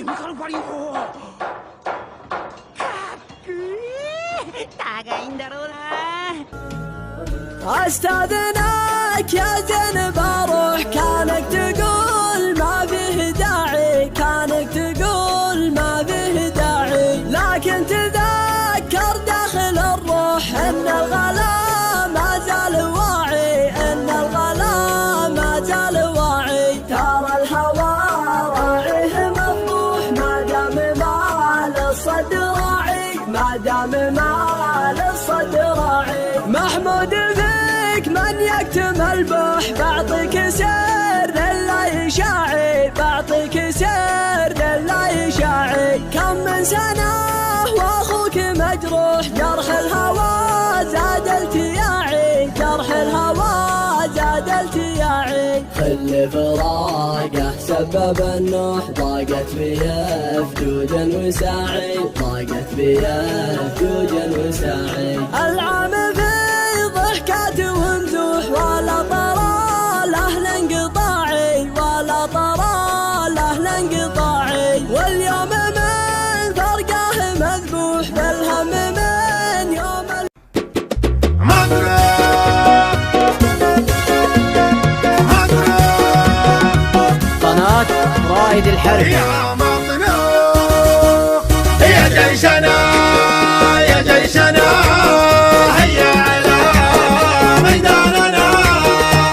meかるバリンコ。かっこいい。高いんだろうな。استاذنك يا زين بروح، كانك تقول ما فيه داعي، كانك تقول ما فيه داعي، لكن تذكر داخل الروح ان الغلا ما زال واعي، ان الغلا ما زال واعي. ترى الهوى راعيه مفضوح ما دام ما للصد راعي، ما دام ما للصد راعي. محمود من يكتم البح، بعطيك سر لا يشاعي، بعطيك سر لا يشاعي. كم من سنة واخوك مجروح، جرح الهوى زاد التياعي، جرح الهوى زاد التياعي. خل فراقه سبب النوح، ضاقت بيه فجوجا وساعي، ضاقت بيه فجوجا وساعي. العام ضحكات ومزوح، ولا طرى له انقطاعي، ولا طرى له انقطاعي. واليوم من فرقه مذبوح، بالهم من يوم قناة رائد الحرب. يا مطلوب يا جيشنا، يا جيشنا هيا على ميداننا،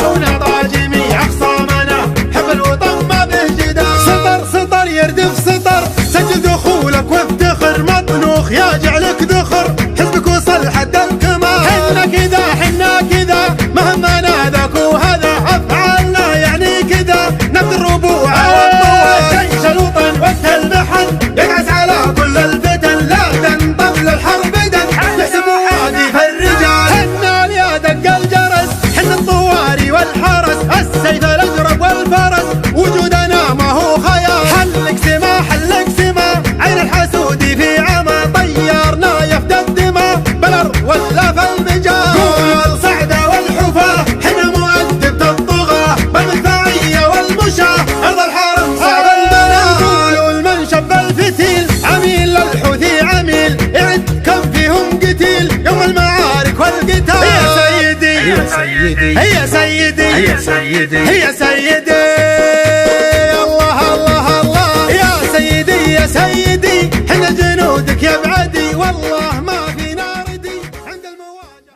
ونعطى جميع أخصامنا حب الوطن ما به جدال. سطر سطر يردف سطر، سجل دخولك وافتخر، مطنوخ يا جعلك ذخر، حزبك وصل حد الكمال. حنا كذا حنا كذا مهما ذاك وهذا، أفعالنا يعني كذا نبذ الربوع والطوال. جيش الوطن وقت المحن يقعس على كل الفتن، لا تنطب للحرب دن يحسب وادي الرجال. حنا يا دق الجرس، حنا الطواري والحرس، السيف الازرق والفرس، وجودنا ما هو خيال. حلق سما حلق سما، عين الحسودي في عمى، طيرنا يفدى الدماء بالارض ولا في المجال. قول الصعده والحفاه، حنا مؤدبة الطغاه، بالمدفعيه والمشاه، ارض الحرم صعب البلاء. قولوا المنشب الفتيل، عميل للحوثي عميل، اعد كم فيهم قتيل يوم المعارك والقتال. يا سيدي يا سيدي يا سيدي يا سيدي يا سيدي